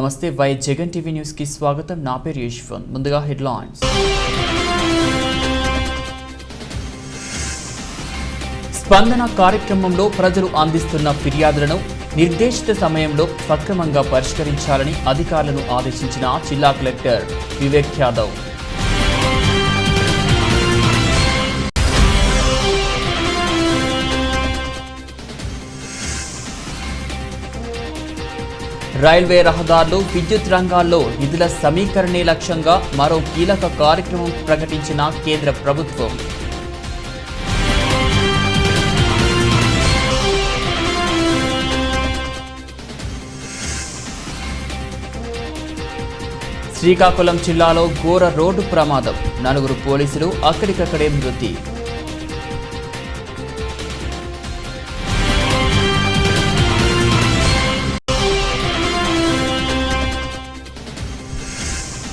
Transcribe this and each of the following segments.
నమస్తే why Jagan TV news కి స్వాగతం. నా పేరు యశ్వంత్. ముందుగా హెడ్లైన్స్. స్పందన కార్యక్రమంలో ప్రజలు అందిస్తున్న ఫిర్యాదులను నిర్దేశిత సమయంలో సక్రమంగా పరిష్కరించాలని అధికారులను ఆదేశించిన జిల్లా కలెక్టర్ వివేక్ యాదవ్. రైల్వే రహదారులు, విద్యుత్ రంగాల్లో నిధుల సమీకరణే లక్ష్యంగా మరో కీలక కార్యక్రమం ప్రకటించిన కేంద్ర ప్రభుత్వం. శ్రీకాకుళం జిల్లాలో ఘోర రోడ్డు ప్రమాదం, 4 పోలీసులు అక్కడికక్కడే మృతి.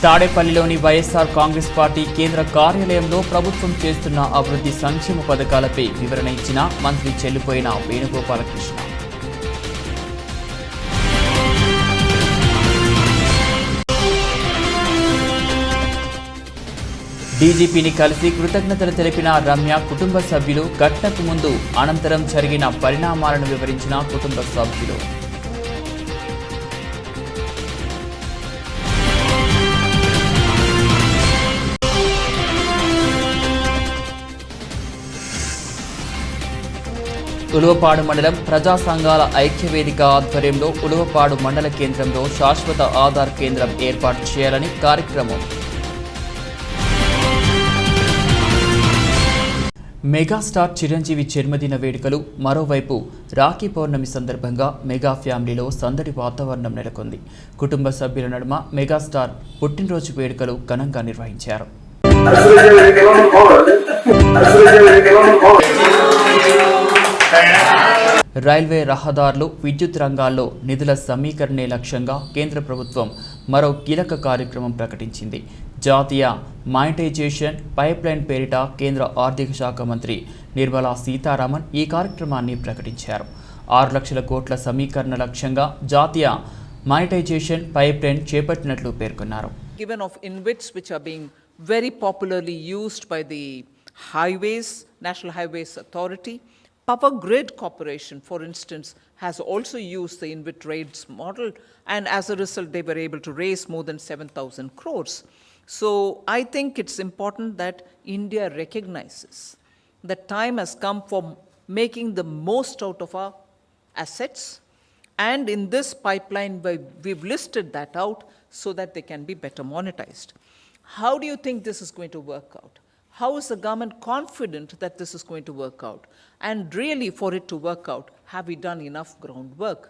తాడేపల్లిలోని వైఎస్ఆర్ కాంగ్రెస్ పార్టీ కేంద్ర కార్యాలయంలో ప్రభుత్వం చేస్తున్న అభివృద్ధి సంక్షేమ పథకాలపై వివరణ ఇచ్చిన మంత్రి చెల్లిపోయిన వేణుగోపాలకృష్ణ. డీజీపీని కలిసి కృతజ్ఞతలు తెలిపిన రమ్య కుటుంబ సభ్యులు. ఘటనకు ముందు అనంతరం జరిగిన పరిణామాలను వివరించిన కుటుంబ సభ్యులు. ఉలువపాడు మండలం ప్రజా సంఘాల ఐక్యవేదిక ఆధ్వర్యంలో ఉలువపాడు మండల కేంద్రంలో శాశ్వత ఆధార్ కేంద్రం ఏర్పాటు చేయాలని కార్యక్రమం. మెగాస్టార్ చిరంజీవి జన్మదిన వేడుకలు. మరోవైపు రాఖీ పౌర్ణమి సందర్భంగా మెగా ఫ్యామిలీలో సందడి వాతావరణం నెలకొంది. కుటుంబ సభ్యుల నడుమ మెగాస్టార్ పుట్టినరోజు వేడుకలు ఘనంగా నిర్వహించారు. రైల్వే రహదారులు, విద్యుత్ రంగాల్లో నిధుల సమీకరణే లక్ష్యంగా కేంద్ర ప్రభుత్వం మరో కీలక కార్యక్రమం ప్రకటించింది. జాతీయ మానిటైజేషన్ పైప్లైన్ పేరిట కేంద్ర ఆర్థిక శాఖ మంత్రి నిర్మలా సీతారామన్ ఈ కార్యక్రమాన్ని ప్రకటించారు. 6 లక్షల కోట్ల సమీకరణ లక్ష్యంగా జాతీయ మానిటైజేషన్ పైప్లైన్ చేపట్టినట్లు పేర్కొన్నారు. Given of InvITs which are being very popularly used by the highways, National Highways Authority. Power Grid Corporation, for instance, has also used the InvIT rates model, and as a result, they were able to raise more than 7,000 crores. So I think it's important that India recognizes that time has come for making the most out of our assets, and in this pipeline, we've listed that out so that they can be better monetized. How do you think this is going to work out? How is the government confident that this is going to work out? And really, for it to work out, have we done enough groundwork?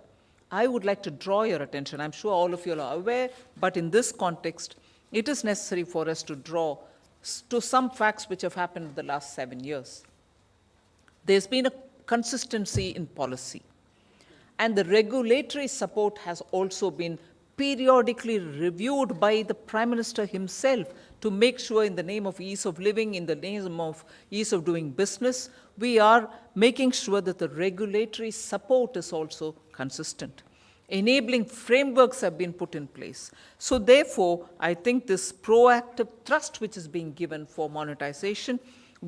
I would like to draw your attention. I'm sure all of you are aware, but in this context, it is necessary for us to draw to some facts which have happened in the last 7 years. There's been a consistency in policy, and the regulatory support has also been periodically reviewed by the Prime Minister himself to make sure, in the name of ease of living, in the name of ease of doing business, we are making sure that the regulatory support is also consistent. Enabling frameworks have been put in place. So therefore, I think this proactive thrust which is being given for monetization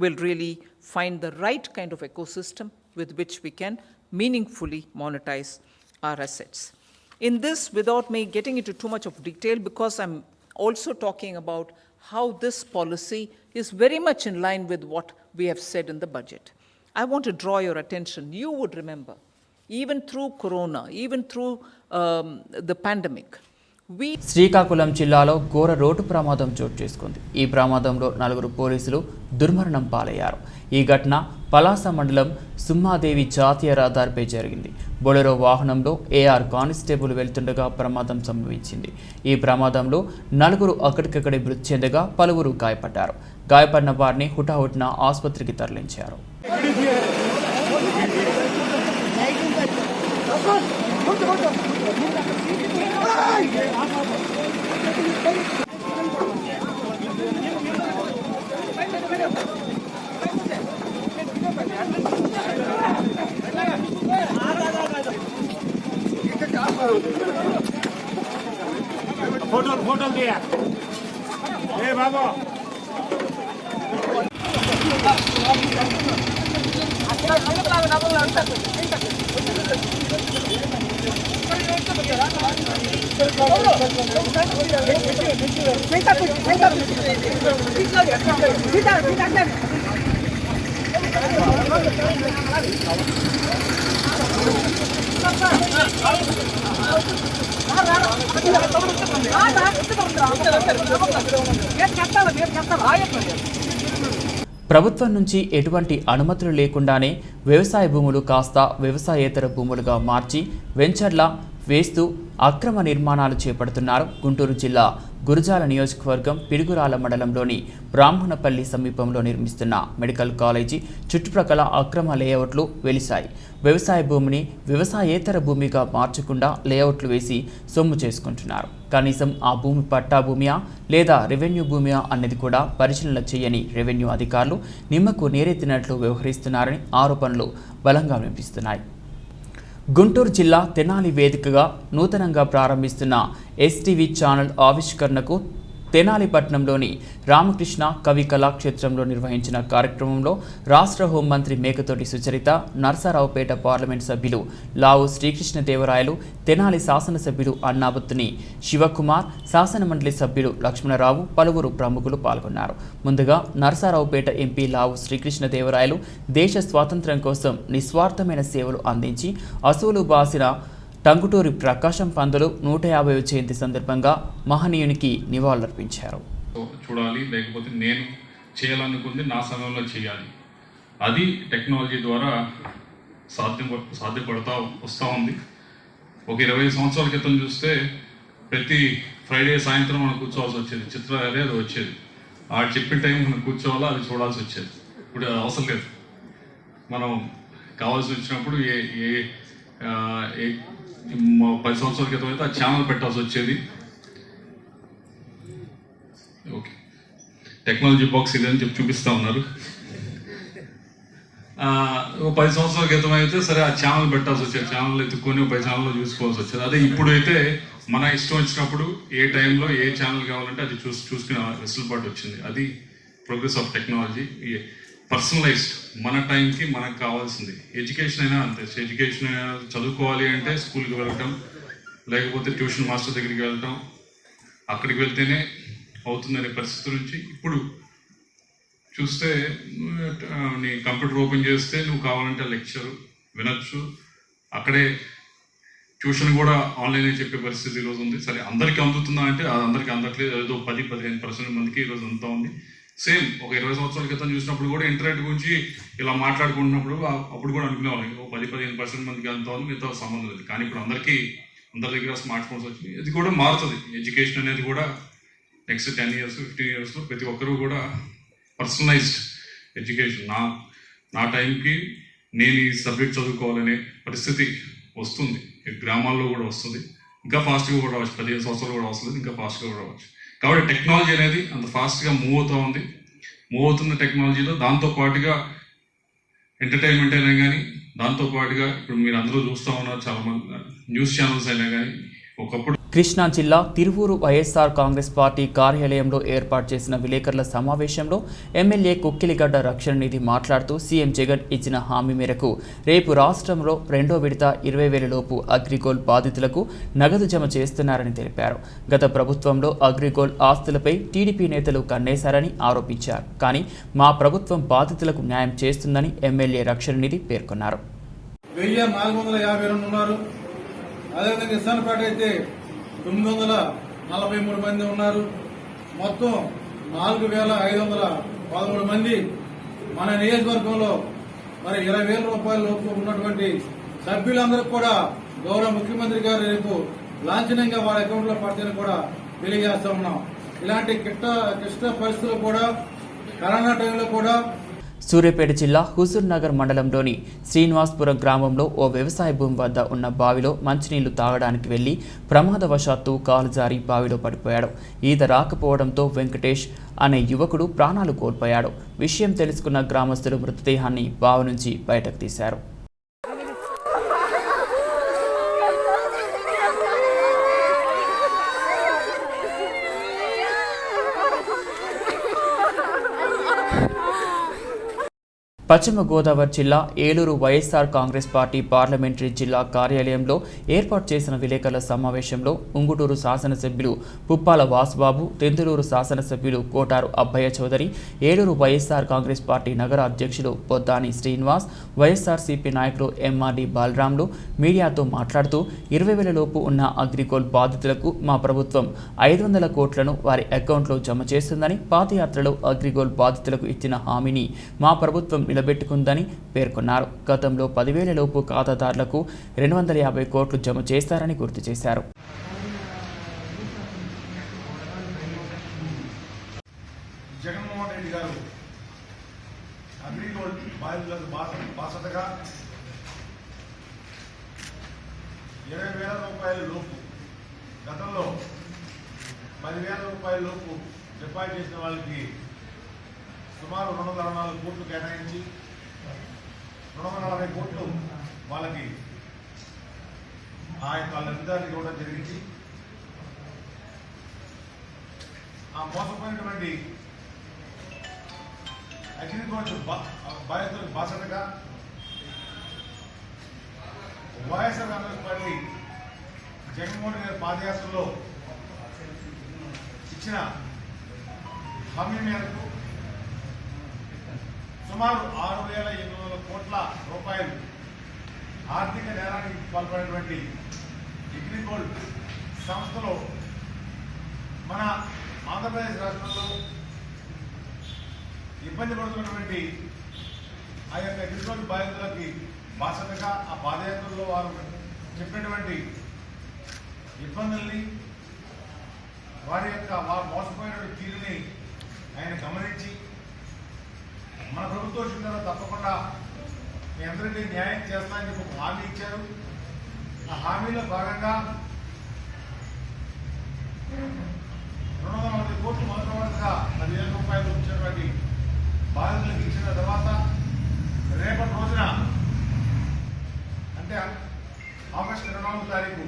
will really find the right kind of ecosystem with which we can meaningfully monetize our assets. In this, without me getting into too much of detail, because I'm also talking about how this policy is very much in line with what we have said in the budget. I want to draw your attention. You would remember, even through Corona, even through the pandemic, Srikakulam జిల్లాలో ఘోర road ప్రమాదం చోటు చేసుకుంది. ఈ ప్రమాదంలో 4 పోలీసులు దుర్మరణం పాలయ్యారు. ఈ ఘటన పలాస మండలం సుమ్మాదేవి జాతీయ రహదారిపై జరిగింది. బొలెరో వాహనంలో ఏఆర్ కానిస్టేబుల్ వెళ్తుండగా ప్రమాదం సంభవించింది. ఈ ప్రమాదంలో 4 అక్కడికక్కడే మృతి చెందగా పలువురు గాయపడ్డారు. గాయపడిన వారిని హుటాహుటిన ఆసుపత్రికి తరలించారు. ప్రభుత్వం నుంచి ఎటువంటి అనుమతులు లేకుండానే వ్యవసాయ భూములు కాస్త వ్యవసాయేతర భూములుగా మార్చి వెంచర్ల వేస్తూ అక్రమ నిర్మాణాలు చేపడుతున్నారు. గుంటూరు జిల్లా గురజాల నియోజకవర్గం పిడుగురాల మండలంలోని బ్రాహ్మణపల్లి సమీపంలో నిర్మిస్తున్న మెడికల్ కాలేజీ చుట్టుప్రక్కల అక్రమ లేఅవుట్లు వెలిశాయి. వ్యవసాయ భూమిని వ్యవసాయేతర భూమిగా మార్చకుండా లేఅవుట్లు వేసి సొమ్ము చేసుకుంటున్నారు. కనీసం ఆ భూమి పట్టా భూమియా లేదా రెవెన్యూ భూమియా అన్నది కూడా పరిశీలన చేయని రెవెన్యూ అధికారులు నిమ్మకు నీరెత్తినట్లు వ్యవహరిస్తున్నారని ఆరోపణలు బలంగా వినిపిస్తున్నాయి. గుంటూరు జిల్లా తెనాలి వేదికగా నూతనంగా ప్రారంభిస్తున్న ఎస్టీవీ ఛానల్ ఆవిష్కరణకు తెనాలి పట్టణంలోని రామకృష్ణ కవి కళాక్షేత్రంలో నిర్వహించిన కార్యక్రమంలో రాష్ట్ర హోంమంత్రి మేకతోటి సుచరిత, నర్సారావుపేట పార్లమెంట్ సభ్యులు లావు శ్రీకృష్ణదేవరాయలు, తెనాలి శాసనసభ్యులు అన్నాబత్తుని శివకుమార్, శాసనమండలి సభ్యులు లక్ష్మణరావు, పలువురు ప్రముఖులు పాల్గొన్నారు. ముందుగా నర్సారావుపేట ఎంపీ లావు శ్రీకృష్ణదేవరాయలు దేశ స్వాతంత్ర్యం కోసం నిస్వార్థమైన సేవలు అందించి అసూలు బాసిన టంగుటూరి ప్రకాశం పంతులు 150వ జయంతి సందర్భంగా మహనీయునికి నివాళులర్పించారు. చూడాలి, లేకపోతే నేను చేయాలనుకుంది నా సమయంలో చేయాలి. అది టెక్నాలజీ ద్వారా సాధ్యపడతా వస్తూ ఉంది. ఒక 20 సంవత్సరాల క్రితం చూస్తే ప్రతి ఫ్రైడే సాయంత్రం మనం కూర్చోవాల్సి వచ్చేది, చిత్ర అది వచ్చేది. ఆ చెప్పిన టైం మనం కూర్చోవాలా, అది చూడాల్సి వచ్చేది. ఇప్పుడు అవసరం లేదు. మనం కావాల్సి వచ్చినప్పుడు ఏ 10 సంవత్సరాల క్రితం అయితే ఆ ఛానల్ పెట్టాల్సి వచ్చేది. ఓకే, టెక్నాలజీ బాక్స్ ఇదని చెప్పి చూపిస్తూ ఉన్నారు. 10 సంవత్సరాల క్రితం అయితే సరే ఆ ఛానల్ పెట్టాల్సి వచ్చేది, ఛానల్ ఎత్తుక్కొని 10 ఛానల్లో చూసుకోవాల్సి వచ్చేది. అదే ఇప్పుడైతే మన ఇష్టం వచ్చినప్పుడు ఏ టైంలో ఏ ఛానల్ కావాలంటే అది చూసుకునే వెసులుబాటు వచ్చింది. అది ప్రోగ్రెస్ ఆఫ్ టెక్నాలజీ. పర్సనలైజ్డ్, మన టైంకి మనకు కావాల్సింది. ఎడ్యుకేషన్ అయినా అంతే. ఎడ్యుకేషన్ అయినా చదువుకోవాలి అంటే స్కూల్కి వెళ్ళటం, లేకపోతే ట్యూషన్ మాస్టర్ దగ్గరికి వెళ్ళటం, అక్కడికి వెళ్తేనే అవుతుందనే పరిస్థితి నుంచి ఇప్పుడు చూస్తే నీ కంప్యూటర్ ఓపెన్ చేస్తే నువ్వు కావాలంటే లెక్చర్ వినొచ్చు. అక్కడే ట్యూషన్ కూడా ఆన్లైన్ చెప్పే పరిస్థితి ఈరోజు ఉంది. సరే, అందరికీ అందుతుందా అంటే అది అందరికీ అందట్లేదు. ఏదో 10-15% మందికి ఈరోజు అంతా ఉంది. సేమ్ ఒక 20 సంవత్సరాల క్రితం చూసినప్పుడు కూడా ఇంటర్నెట్ గురించి ఇలా మాట్లాడుకుంటున్నప్పుడు అప్పుడు కూడా అనుకునేవాళ్ళం 10-15% మందికి అంతా ఉంది, మిగతా సంబంధం లేదు. కానీ ఇప్పుడు అందరి దగ్గర స్మార్ట్ ఫోన్స్ వచ్చినాయి. ఇది కూడా మారుతుంది. ఎడ్యుకేషన్ అనేది కూడా నెక్స్ట్ 10 years 15 yearsలో ప్రతి ఒక్కరూ కూడా పర్సనలైజ్డ్ ఎడ్యుకేషన్, నా టైంకి నేను ఈ సబ్జెక్ట్ చదువుకోవాలనే పరిస్థితి వస్తుంది. గ్రామాల్లో కూడా వస్తుంది. ఇంకా ఫాస్ట్గా కూడా రావచ్చు. 15 సంవత్సరాలు కూడా వస్తుంది, ఇంకా ఫాస్ట్గా కూడా రావచ్చు. కాబట్టి టెక్నాలజీ అనేది అంత ఫాస్ట్గా మూవ్ అవుతూ ఉంది. మూవ్ అవుతున్న టెక్నాలజీలో దాంతో పాటుగా ఎంటర్టైన్మెంట్ అయినా కానీ, దాంతో పాటుగా ఇప్పుడు మీరు అందరూ చూస్తూ ఉన్నారు చాలామంది న్యూస్ ఛానల్స్ అయినా కానీ. ఒకప్పుడు కృష్ణా జిల్లా తిరువూరు వైఎస్ఆర్ కాంగ్రెస్ పార్టీ కార్యాలయంలో ఏర్పాటు చేసిన విలేకరుల సమావేశంలో ఎమ్మెల్యే కుక్కిలిగడ్డ రక్షణ నిధి మాట్లాడుతూ సీఎం జగన్ ఇచ్చిన హామీ మేరకు రేపు రాష్ట్రంలో 2వ విడత 20,000 లోపు అగ్రిగోల్డ్ బాధితులకు నగదు జమ చేస్తున్నారని తెలిపారు. గత ప్రభుత్వంలో అగ్రిగోల్డ్ ఆస్తులపై టీడీపీ నేతలు కన్నేశారని ఆరోపించారు. కానీ మా ప్రభుత్వం బాధితులకు న్యాయం చేస్తుందని ఎమ్మెల్యే రక్షణ నిధి పేర్కొన్నారు. 1452 ఉన్నారు. అదేవిధంగా ఇస్తానపేట అయితే 943 మంది ఉన్నారు. మొత్తం 4,513 మంది మన నియోజకవర్గంలో మరి 20,000 రూపాయల లోపు ఉన్నటువంటి సభ్యులందరూ కూడా గౌరవ ముఖ్యమంత్రి గారు రేపు లాంఛనంగా వాళ్ళ అకౌంట్ లో పడతాయని కూడా తెలియజేస్తా ఉన్నాం. ఇలాంటి క్లిష్ట పరిస్థితులు కూడా కరోనా టైంలో కూడా సూర్యాపేట జిల్లా హుజూర్ నగర్ మండలంలోని శ్రీనివాస్పురం గ్రామంలో ఓ వ్యవసాయ భూమి వద్ద ఉన్న బావిలో మంచినీళ్లు తాగడానికి వెళ్లి ప్రమాదవశాత్తు కాలు జారి బావిలో పడిపోయాడు. ఈత రాకపోవడంతో వెంకటేష్ అనే యువకుడు ప్రాణాలు కోల్పోయాడు. విషయం తెలుసుకున్న గ్రామస్తులు మృతదేహాన్ని బావి నుంచి బయటకు తీశారు. పశ్చిమ గోదావరి జిల్లా ఏలూరు వైఎస్ఆర్ కాంగ్రెస్ పార్టీ పార్లమెంటరీ జిల్లా కార్యాలయంలో ఏర్పాటు చేసిన విలేకరుల సమావేశంలో ఉంగుటూరు శాసనసభ్యులు పుప్పాల వాసుబాబు, తెందులూరు శాసనసభ్యులు కోటారు అబ్బయ్య చౌదరి, ఏలూరు వైఎస్ఆర్ కాంగ్రెస్ పార్టీ నగర అధ్యక్షులు బొద్దాని శ్రీనివాస్, వైఎస్ఆర్సీపీ నాయకులు ఎంఆర్డి బాలరాములు మీడియాతో మాట్లాడుతూ 20,000 లోపు ఉన్న అగ్రిగోల్డ్ బాధితులకు మా ప్రభుత్వం 500 కోట్లను వారి అకౌంట్లో జమ చేస్తుందని, పాదయాత్రలో అగ్రిగోల్డ్ బాధితులకు ఇచ్చిన హామీని మా ప్రభుత్వం నిలబెట్టుకుందని పేర్కొన్నారు. గతంలో 10,000 లోపు ఖాతాదారులకు 250 కోట్లు జమ చేస్తారని గుర్తు చేశారు. జగన్మోహన్ రెడ్డి గారు అగ్రిగోల్డ్ బాధితులకు బాసటగా 20,000 రూపాయల లోపు, గతంలో 10,000 రూపాయల లోపు డిపాజిట్ చేసిన వాళ్ళకి సుమారు 264 కోట్లు కేటాయించి 240 కోట్లు వాళ్ళకి ఆ యొక్క లబ్ధిదారులకు ఇవ్వడం జరిగింది. ఆ మోసపోయినటువంటి అగ్రిగోల్డ్ బాధితులకు బాసటగా వైఎస్ఆర్ కాంగ్రెస్ పార్టీ జగన్మోహన్ గారి పాదయాత్రలో ఇచ్చిన హామీ మేరకు సుమారు 6,800 కోట్ల రూపాయలు ఆర్థిక నేరానికి పాల్పడినటువంటి అగ్రిగోల్డ్ సంస్థలో మన ఆంధ్రప్రదేశ్ రాష్ట్రంలో ఇబ్బంది పడుతున్నటువంటి ఆ యొక్క అగ్రిగోల్డ్ బాధితులకి బాసటగా ఆ పాదయాత్రలో వారు చెప్పినటువంటి ఇబ్బందుల్ని, వారి మోసపోయినటువంటి తీరుని ఆయన గమనించి మన ప్రభుత్వం వచ్చిన తర్వాత తప్పకుండా మీ అందరికీ న్యాయం చేస్తానని చెప్పి ఒక హామీ ఇచ్చారు. ఆ హామీలో భాగంగా 240 కోట్లు మొదటిగా 10,000 రూపాయలు ఇచ్చినటువంటి బాధితులకు ఇచ్చిన తర్వాత రేపటి రోజున అంటే ఆగస్టు 24వ తారీఖు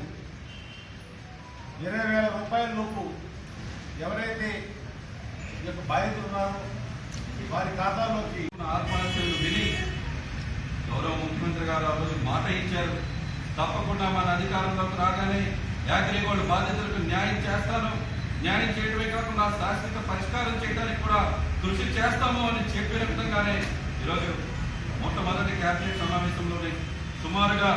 20,000 రూపాయల లోపు ఎవరైతే ఈ యొక్క బాధితులు ఉన్నారో వారి ఖాతాలోకి ఆత్మహత్యలు విని గౌరవ ముఖ్యమంత్రి గారు ఆ రోజు మాట ఇచ్చారు. తప్పకుండా మన అధికారంలోకి రాగానే అగ్రిగోల్డ్ బాధితులకు న్యాయం చేస్తాను, న్యాయం చేయడమే కాకుండా శాశ్వత పరిష్కారం చేయడానికి కూడా కృషి చేస్తాము అని చెప్పిన విధంగానే ఈరోజు మొట్టమొదటి కేబినెట్ సమావేశంలోనే సుమారుగా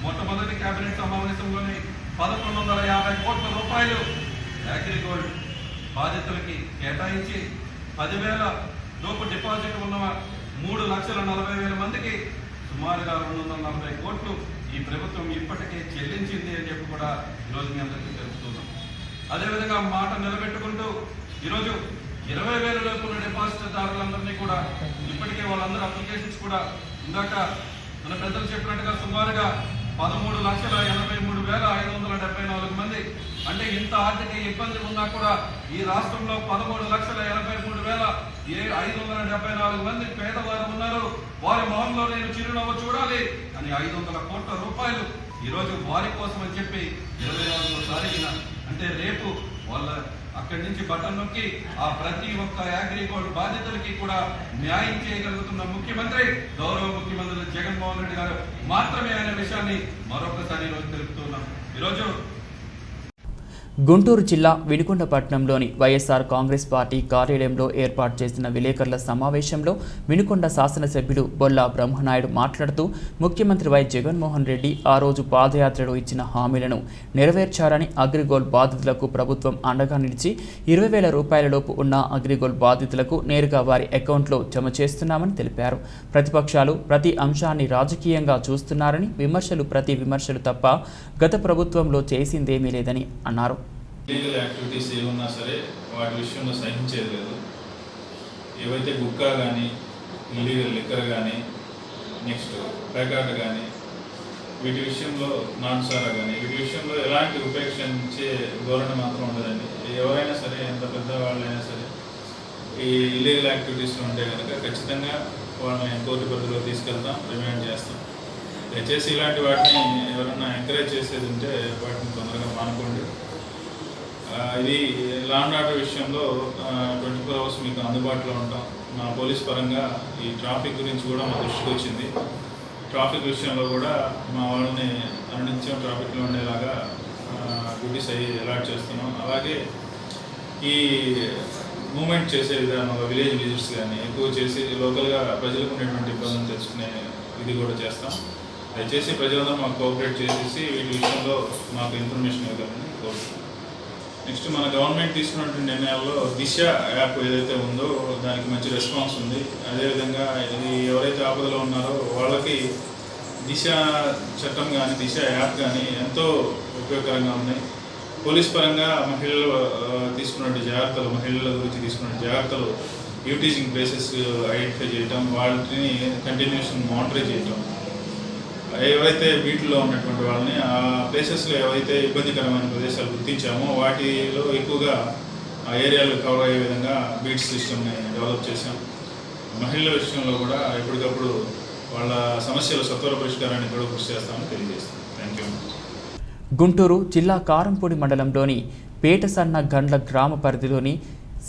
1,150 కోట్ల రూపాయలు అగ్రిగోల్డ్ బాధితులకి కేటాయించి 10,000 లోపు డిపాజిట్ ఉన్న 3,40,000 మందికి సుమారుగా 240 కోట్లు ఈ ప్రభుత్వం ఇప్పటికే చెల్లించింది అని చెప్పి కూడా ఈరోజు మీ అందరికీ తెలుపుతున్నాం. అదేవిధంగా మాట నిలబెట్టుకుంటూ ఈరోజు 20,000 లోపు ఉన్న డిపాజిట్దారులందరినీ కూడా ఇప్పటికే వాళ్ళందరూ అప్లికేషన్స్ కూడా ఇందాక మన పెద్దలు చెప్పినట్టుగా సుమారుగా 13,83,574 మంది, అంటే ఇంత ఆర్థిక ఇబ్బంది ఉన్నా కూడా ఈ రాష్ట్రంలో 13,83,574 మంది పేదవారు ఉన్నారు. వారి మొహంలో నేను చిరునవ్వు చూడాలి అని 500 కోట్ల రూపాయలు ఈరోజు వారి కోసం అని చెప్పి 24వ తారీఖున అంటే రేపు వాళ్ళ అక్కడి నుంచి బటన్ నొక్కి ఆ ప్రతి ఒక్క అగ్రిగోల్డ్ బాధితులకి కూడా న్యాయం చేయగలుగుతున్న ముఖ్యమంత్రి గౌరవ ముఖ్యమంత్రి జగన్మోహన్ రెడ్డి గారు మాత్రమే అనే విషయాన్ని మరొకసారి ఈరోజు తెలుపుతున్నాం. ఈరోజు గుంటూరు జిల్లా వినుకొండపట్నంలోని వైఎస్ఆర్ కాంగ్రెస్ పార్టీ కార్యాలయంలో ఏర్పాటు చేసిన విలేకరుల సమావేశంలో వినుకొండ శాసనసభ్యులు బొల్లా బ్రహ్మనాయుడు మాట్లాడుతూ ముఖ్యమంత్రి వై జగన్మోహన్ రెడ్డి ఆ రోజు పాదయాత్రలో ఇచ్చిన హామీలను నెరవేర్చారని, అగ్రిగోల్డ్ బాధితులకు ప్రభుత్వం అండగా నిలిచి 20,000 రూపాయలలోపు ఉన్న అగ్రిగోల్డ్ బాధితులకు నేరుగా వారి అకౌంట్లో జమ చేస్తున్నామని తెలిపారు. ప్రతిపక్షాలు ప్రతి అంశాన్ని రాజకీయంగా చూస్తున్నారని, ప్రతి విమర్శలు తప్ప గత ప్రభుత్వంలో చేసిందేమీ లేదని అన్నారు. ఇల్లీగల్ యాక్టివిటీస్ ఏమన్నా సరే వాటి విషయంలో సహించేది లేదు. ఏవైతే గుట్కా కానీ, ఇల్లీగల్ లిక్కర్ కానీ, నెక్స్ట్ ప్యాకాట్ కానీ, వీటి విషయంలో నాటుసారా కానీ, వీటి విషయంలో ఎలాంటి ఉపేక్షించే ధోరణి మాత్రం ఉండదండి. ఎవరైనా సరే, ఎంత పెద్ద వాళ్ళైనా సరే ఈ ఇల్లీగల్ యాక్టివిటీస్లో ఉంటే కనుక ఖచ్చితంగా వాళ్ళని కోర్టు పరిధిలో తీసుకెళ్తాం, రిమాండ్ చేస్తాం. దయచేసి ఇలాంటి వాటిని ఎవరైనా ఎంకరేజ్ చేసేది ఉంటే వాటిని తొందరగా మానుకోండి. ఇది లా అండ్ ఆర్డర్ విషయంలో 24 అవర్స్ మీకు అందుబాటులో ఉంటాం. మా పోలీస్ పరంగా ఈ ట్రాఫిక్ గురించి కూడా మా దృష్టికి వచ్చింది. ట్రాఫిక్ విషయంలో కూడా మా వాళ్ళని అనునిత్యం ట్రాఫిక్లో ఉండేలాగా డ్యూటీస్ అయ్యి అలాట్ చేస్తున్నాం. అలాగే ఈ మూమెంట్ చేసే విధానంలో విలేజ్ విజిట్స్ కానీ ఎక్కువ చేసి లోకల్గా ప్రజలకు ఉండేటువంటి ఇబ్బందులు తెచ్చుకునే ఇది కూడా చేస్తాం. దయచేసి ప్రజలందరూ మాకు కోఆపరేట్ చేసేసి వీటి విషయంలో మాకు ఇన్ఫర్మేషన్ ఇవ్వాలని కోరుతున్నాం. నెక్స్ట్ మన గవర్నమెంట్ తీసుకున్నటువంటి నిర్ణయాల్లో దిశ యాప్ ఏదైతే ఉందో దానికి మంచి రెస్పాన్స్ ఉంది. అదేవిధంగా ఇది ఎవరైతే ఆపదలో ఉన్నారో వాళ్ళకి దిశ చట్టం కానీ దిశ యాప్ కానీ ఎంతో ఉపయోగకరంగా ఉన్నాయి. పోలీస్ పరంగా మహిళలు తీసుకున్న జాగ్రత్తలు, మహిళల గురించి తీసుకున్న జాగ్రత్తలు, యూటీజింగ్ ప్లేసెస్ ఐడెంటిఫై చేయటం, వాటిని కంటిన్యూషన్ మానిటర్ చేయటం, ఏవైతే వీటిలో ఉన్నటువంటి వాళ్ళని ఆ ప్లేసెస్లో ఏవైతే ఇబ్బందికరమైన ప్రదేశాలు గుర్తించామో వాటిలో ఎక్కువగా ఆ ఏరియాలు కవర్ అయ్యే విధంగా బీట్స్ సిస్టమ్ని డెవలప్ చేశాం. మహిళల విషయంలో కూడా ఎప్పటికప్పుడు వాళ్ళ సమస్యల సత్వర పరిష్కారానికి కూడా కృషి చేస్తామని తెలియజేస్తాం. Thank you. గుంటూరు జిల్లా కారంపూడి మండలంలోని పేటసన్న గండ్ల గ్రామ పరిధిలోని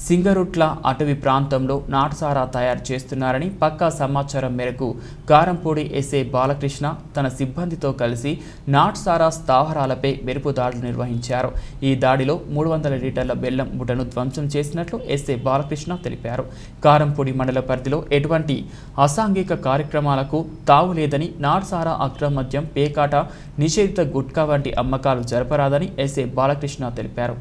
సింగరుట్ల అటవీ ప్రాంతంలో నాటుసారా తయారు చేస్తున్నారని పక్కా సమాచారం మేరకు కారంపూడి ఎస్ఐ బాలకృష్ణ తన సిబ్బందితో కలిసి నాటుసారా స్థావరాలపై మెరుపు దాడులు నిర్వహించారు. ఈ దాడిలో 300 లీటర్ల బెల్లం బుట్టను ధ్వంసం చేసినట్లు ఎస్ఐ బాలకృష్ణ తెలిపారు. కారంపూడి మండల పరిధిలో ఎటువంటి అసాంఘిక కార్యక్రమాలకు తావులేదని, నాటుసారా అక్రమ మద్యం, పేకాట, నిషేధిత గుట్కా వంటి అమ్మకాలు జరపరాదని ఎస్ఐ బాలకృష్ణ తెలిపారు.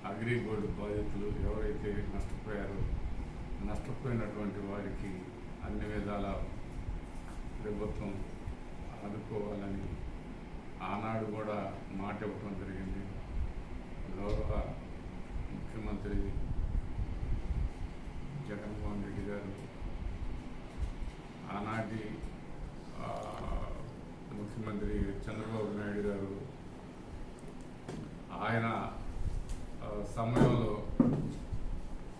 అగ్రిగోల్డ్ బాధితులు ఎవరైతే నష్టపోయారో నష్టపోయినటువంటి వారికి అన్ని విధాల ప్రభుత్వం ఆదుకోవాలని ఆనాడు కూడా మాట ఇవ్వటం జరిగింది. గౌరవ ముఖ్యమంత్రి జగన్మోహన్ రెడ్డి గారు, ఆనాటి ముఖ్యమంత్రి చంద్రబాబు నాయుడు గారు ఆయన సమయంలో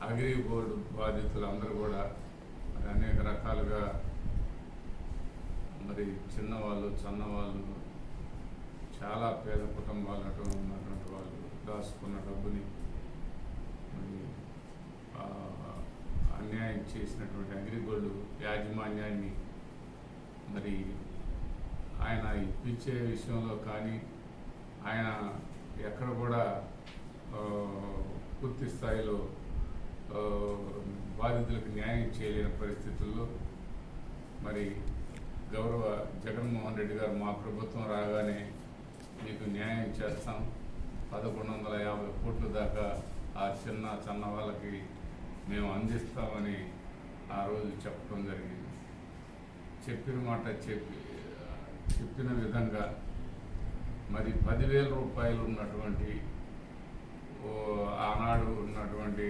అగ్రిగోల్డ్ బాధితులందరూ కూడా మరి అనేక రకాలుగా మరి చిన్నవాళ్ళు, చన్నవాళ్ళు, చాలా పేద కుటుంబాలతో ఉన్నటువంటి వాళ్ళు దాచుకున్న డబ్బుని మరి అన్యాయం చేసినటువంటి అగ్రిగోల్డ్ యాజమాన్యాన్ని మరి ఆయన ఇప్పించే విషయంలో కానీ ఆయన ఎక్కడ కూడా పూర్తి స్థాయిలో బాధితులకు న్యాయం చేయలేని పరిస్థితుల్లో మరి గౌరవ జగన్మోహన్ రెడ్డి గారు మా ప్రభుత్వం రాగానే మీకు న్యాయం చేస్తాం, 1150 కోట్ల దాకా ఆ చిన్న వాళ్ళకి మేము అందిస్తామని ఆ రోజు చెప్పడం జరిగింది. చెప్పిన మాట చెప్పిన విధంగా మరి 10,000 రూపాయలు ఉన్నటువంటి ఆనాడు ఉన్నటువంటి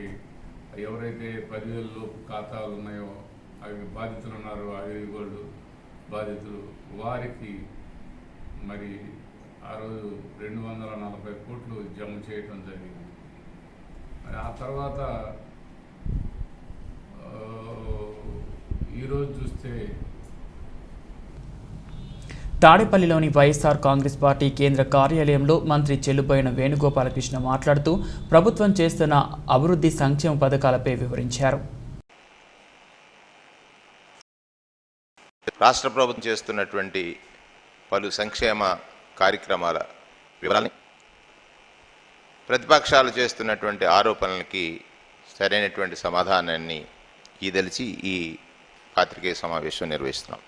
ఎవరైతే 10,000 లోపు ఖాతాలు ఉన్నాయో అవి బాధితులు ఉన్నారో అగ్రిగోల్డ్ బాధితులు వారికి మరి ఆ రోజు 240 కోట్లు జమ చేయటం జరిగింది. మరి ఆ తర్వాత ఈరోజు చూస్తే తాడేపల్లిలోని వైఎస్ఆర్ కాంగ్రెస్ పార్టీ కేంద్ర కార్యాలయంలో మంత్రి చెల్లుబోయిన వేణుగోపాలకృష్ణ మాట్లాడుతూ ప్రభుత్వం చేస్తున్న అభివృద్ధి సంక్షేమ పథకాలపై వివరించారు. రాష్ట్ర ప్రభుత్వం చేస్తున్నటువంటి పలు సంక్షేమ కార్యక్రమాల వివరాలని, ప్రతిపక్షాలు చేస్తున్నటువంటి ఆరోపణలకి సరైనటువంటి సమాధానాన్ని ఈదలిచి ఈ పాత్రికేయ సమావేశం నిర్వహిస్తున్నాం.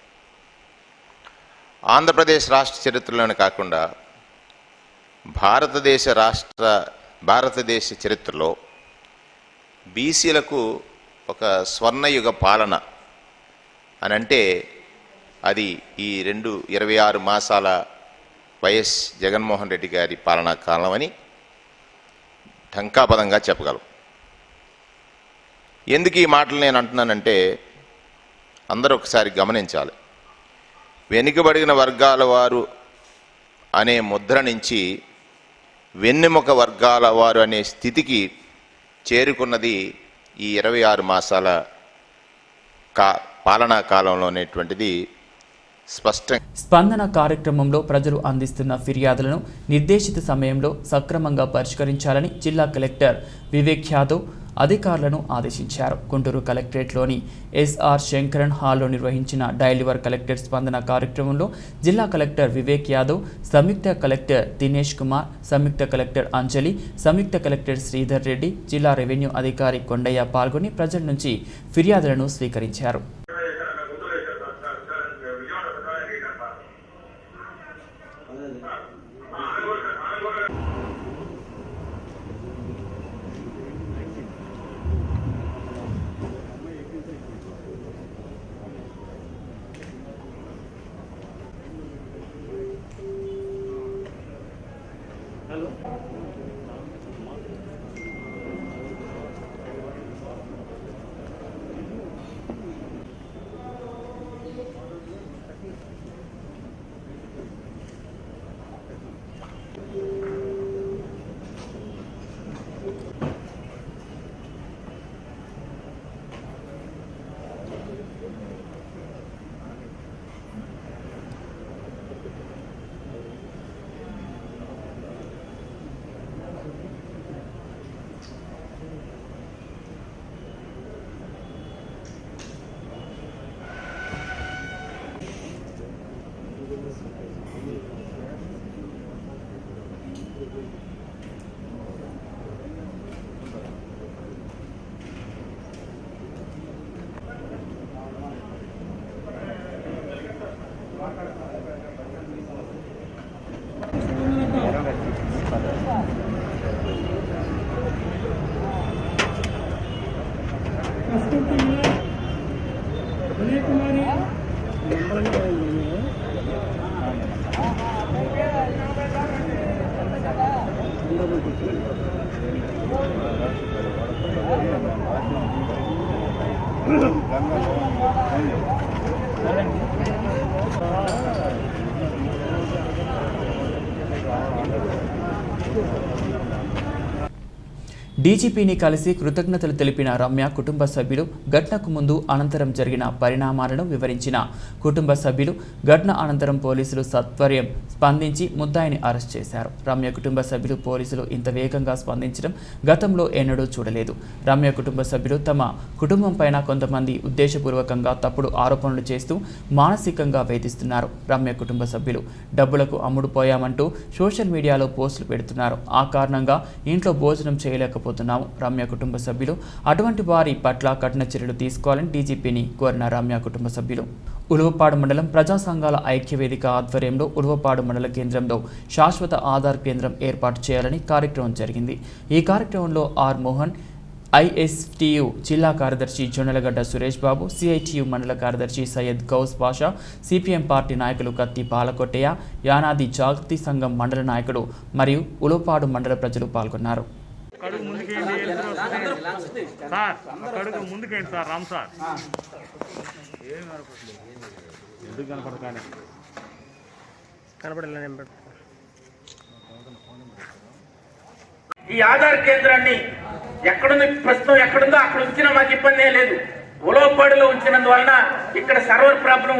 ఆంధ్రప్రదేశ్ రాష్ట్ర చరిత్రలోనే కాకుండా భారతదేశ చరిత్రలో బీసీలకు ఒక స్వర్ణయుగ పాలన అని అంటే అది ఈ 26 మాసాల వైఎస్ జగన్మోహన్ రెడ్డి గారి పాలనా కాలం అని ఢంకాపదంగా చెప్పగలం. ఎందుకు ఈ మాటలు నేను అంటున్నానంటే అందరూ ఒకసారి గమనించాలి. వెనుకబడిన వర్గాల వారు అనే ముద్ర నుంచి వెన్నెముక వర్గాల వారు అనే స్థితికి చేరుకున్నది ఈ 26 మాసాల పాలనా కాలంలో అనేటువంటిది స్పష్టంగా. స్పందన కార్యక్రమంలో ప్రజలు అందిస్తున్న ఫిర్యాదులను నిర్దేశిత సమయంలో సక్రమంగా పరిష్కరించాలని జిల్లా కలెక్టర్ వివేక్ యాదవ్ అధికారులను ఆదేశించారు. గుంటూరు కలెక్టరేట్లోని ఎస్ఆర్ శంకరన్ హాల్లో నిర్వహించిన డైలీవర్ కలెక్టర్ స్పందన కార్యక్రమంలో జిల్లా కలెక్టర్ వివేక్ యాదవ్, సంయుక్త కలెక్టర్ దినేష్ కుమార్, సంయుక్త కలెక్టర్ అంజలి, సంయుక్త కలెక్టర్ శ్రీధర్ రెడ్డి, జిల్లా రెవెన్యూ అధికారి కొండయ్య పాల్గొని ప్రజల నుంచి ఫిర్యాదులను స్వీకరించారు. డీజీపీని కలిసి కృతజ్ఞతలు తెలిపిన రమ్య కుటుంబ సభ్యులు ఘటనకు ముందు అనంతరం జరిగిన పరిణామాలను వివరించిన కుటుంబ సభ్యులు ఘటన అనంతరం పోలీసులు సత్వరం స్పందించి ముద్దాయిని అరెస్ట్ చేశారు. రమ్య కుటుంబ సభ్యులు పోలీసులు ఇంత వేగంగా స్పందించడం గతంలో ఎన్నడూ చూడలేదు. రమ్య కుటుంబ సభ్యులు తమ కుటుంబం పైన కొంతమంది ఉద్దేశపూర్వకంగా తప్పుడు ఆరోపణలు చేస్తూ మానసికంగా వేధిస్తున్నారు. రమ్య కుటుంబ సభ్యులు డబ్బులకు అమ్ముడుపోయామంటూ సోషల్ మీడియాలో పోస్టులు పెడుతున్నారు. ఆ కారణంగా ఇంట్లో భోజనం చేయలేకపోతున్నారు. రమ్య కుటుంబ సభ్యులు అటువంటి వారి పట్ల కఠిన చర్యలు తీసుకోవాలని డీజీపీని కోరిన రమ్య కుటుంబ సభ్యులు ఉలువపాడు మండలం ప్రజా సంఘాల ఐక్యవేదిక ఆధ్వర్యంలో ఉలువపాడు మండల కేంద్రంలో శాశ్వత ఆధార్ కేంద్రం ఏర్పాటు చేయాలని కార్యక్రమం జరిగింది. ఈ కార్యక్రమంలో ఆర్ మోహన్, ఐఎస్టియు జిల్లా కార్యదర్శి జొన్నలగడ్డ సురేష్ బాబు, సిఐటియు మండల కార్యదర్శి సయ్యద్ గౌస్ పాషా, సిపిఎం పార్టీ నాయకులు కత్తి పాలకొట్టయ్య, యానాది జాగృతి సంఘం మండల నాయకుడు మరియు ఉలువపాడు మండల ప్రజలు పాల్గొన్నారు. కడుగు ముందుకేయండి సార్, కడుగు ముందుకేయండి సార్. రామ్ సార్ ఎందుకు కనపడతానే కనపడలేదు. ఈ ఆధార్ కేంద్రాన్ని ఎక్కడుంది, ప్రస్తుతం ఎక్కడుందో అక్కడ ఉంచినా మాకు ఇబ్బంది లేదు. ఉలవపాడులో ఉంచినందువలన ఇక్కడ సర్వర్ ప్రాబ్లం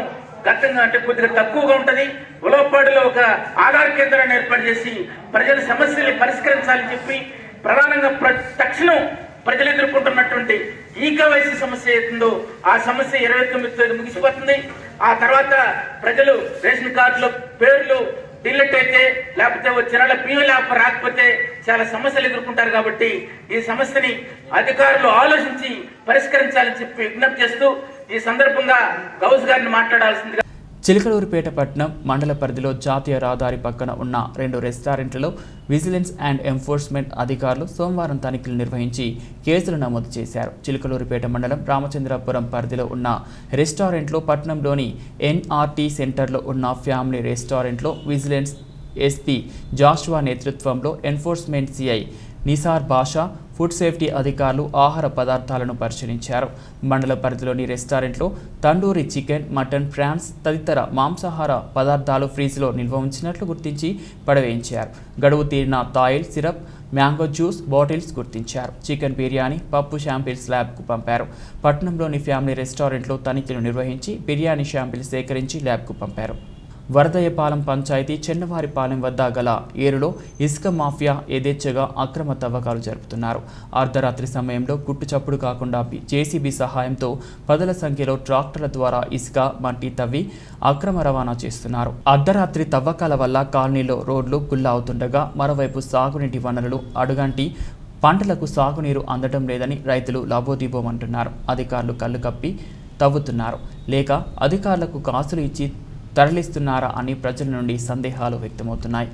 గతంగా అంటే కొద్దిగా తక్కువగా ఉంటది. ఉలవపాడులో ఒక ఆధార్ కేంద్రాన్ని ఏర్పాటు చేసి ప్రజల సమస్యల్ని పరిష్కరించాలని చెప్పి ప్రధానంగా తక్షణం ప్రజలు ఎదుర్కొంటున్నటువంటి ఈకేవైసీ సమస్య అవుతుందో ఆ సమస్య 29 ముగిసిపోతుంది. ఆ తర్వాత ప్రజలు రేషన్ కార్డులో పేర్లు డిలీట్ అయితే లేకపోతే వచ్చే నెల పిఎల్ రాకపోతే చాలా సమస్యలు ఎదుర్కొంటారు. కాబట్టి ఈ సమస్యని అధికారులు ఆలోచించి పరిష్కరించాలని చెప్పి విజ్ఞప్తి చేస్తూ ఈ సందర్భంగా గౌస్ గారిని మాట్లాడాల్సిందిగా. చిలకలూరిపేట పట్టణం మండల పరిధిలో జాతీయ రహదారి పక్కన ఉన్న 2 రెస్టారెంట్లలో విజిలెన్స్ అండ్ ఎన్ఫోర్స్మెంట్ అధికారులు సోమవారం తనిఖీలు నిర్వహించి కేసులు నమోదు చేశారు. చిలకలూరిపేట మండలం రామచంద్రపురం పరిధిలో ఉన్న రెస్టారెంట్లో, పట్టణంలోని ఎన్ఆర్టీ సెంటర్లో ఉన్న ఫ్యామిలీ రెస్టారెంట్లో విజిలెన్స్ ఎస్పీ జాషువా నేతృత్వంలో ఎన్ఫోర్స్మెంట్ సిఐ నిసార్ బాషా, ఫుడ్ సేఫ్టీ అధికారులు ఆహార పదార్థాలను పరిశీలించారు. మండల పరిధిలోని రెస్టారెంట్లో తండూరి చికెన్, మటన్, ప్రాన్స్ తదితర మాంసాహార పదార్థాలు ఫ్రీజ్లో నిల్వ ఉంచినట్లు గుర్తించి పడవేయించారు. గడువు తీరిన Thayil, syrup, mango juice bottles గుర్తించారు. చికెన్ బిర్యానీ, పప్పు శాంపిల్స్ ల్యాబ్కు పంపారు. పట్టణంలోని ఫ్యామిలీ రెస్టారెంట్లో తనిఖీలు నిర్వహించి బిర్యానీ శాంపిల్ సేకరించి ల్యాబ్కు పంపారు. వరదయ్యపాలెం పంచాయతీ చెన్నవారిపాలెం వద్ద గల ఏరులో ఇసుక మాఫియా యథేచ్ఛగా అక్రమ తవ్వకాలు జరుపుతున్నారు. అర్ధరాత్రి సమయంలో గుట్టుచప్పుడు కాకుండా జేసీబీ సహాయంతో పదుల సంఖ్యలో ట్రాక్టర్ల ద్వారా ఇసుక, మట్టి తవ్వి అక్రమ రవాణా చేస్తున్నారు. అర్ధరాత్రి తవ్వకాల వల్ల కాలనీలో రోడ్లు గుల్ల అవుతుండగా మరోవైపు సాగునీటి వనరులు అడుగంటి పంటలకు సాగునీరు అందడం లేదని రైతులు లబోదిబోమంటున్నారు. అధికారులు కళ్ళు కప్పి తవ్వుతున్నారు లేక అధికారులకు కాసులు ఇచ్చి తరలిస్తున్నారా అని ప్రజల నుండి సందేహాలు వ్యక్తమవుతున్నాయి.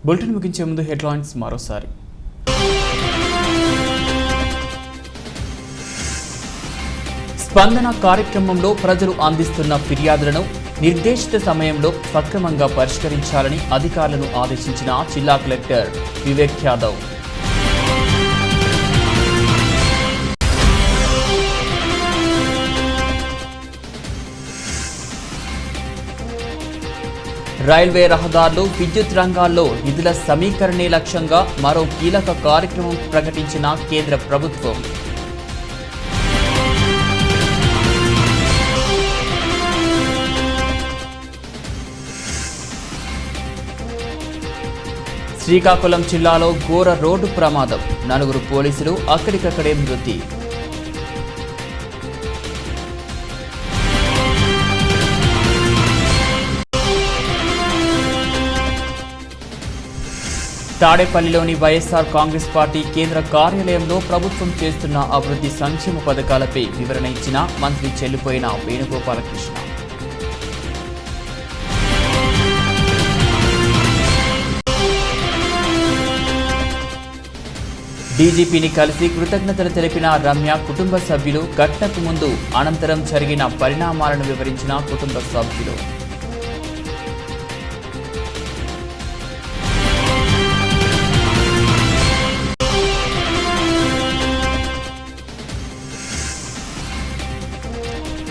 బులెటిన్ ముగించే ముందు హెడ్లైన్స్ మరోసారి. స్పందన కార్యక్రమంలో ప్రజలు అందిస్తున్న ఫిర్యాదులను నిర్దేశిత సమయంలో సక్రమంగా పరిష్కరించాలని అధికారులను ఆదేశించిన జిల్లా కలెక్టర్ వివేక్ యాదవ్. రైల్వే రహదారులు, విద్యుత్ రంగాల్లో నిధుల సమీకరణే లక్ష్యంగా మరో కీలక కార్యక్రమం ప్రకటించిన కేంద్ర ప్రభుత్వం. శ్రీకాకుళం జిల్లాలో ఘోర రోడ్డు ప్రమాదం, 4 పోలీసులు అక్కడికక్కడే మృతి. తాడేపల్లిలోని వైఎస్ఆర్ కాంగ్రెస్ పార్టీ కేంద్ర కార్యాలయంలో ప్రభుత్వం చేస్తున్న అభివృద్ధి సంక్షేమ పథకాలపై వివరణ ఇచ్చిన మంత్రి చెల్లిపోయిన వేణుగోపాలకృష్ణ. డీజీపీని కలిసి కృతజ్ఞతలు తెలిపిన రమ్య కుటుంబ సభ్యులు. ఘటనకు ముందు అనంతరం జరిగిన పరిణామాలను వివరించిన కుటుంబ సభ్యులు.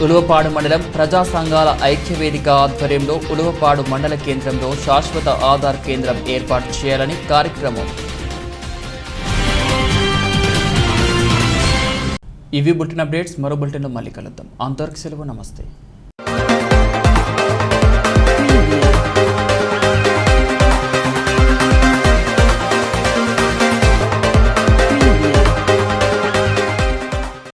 ఉలువపాడు మండలం ప్రజా సంఘాల ఐక్యవేదిక ఆధ్వర్యంలో ఉలువపాడు మండల కేంద్రంలో శాశ్వత ఆధార్ కేంద్రం ఏర్పాటు చేయాలని కార్యక్రమం. ఇవి బులెటిన్ అప్డేట్స్. మరో బులెటిన్లో మళ్ళీ కలుద్దాం. అంతవరకు సెలవు. నమస్తే.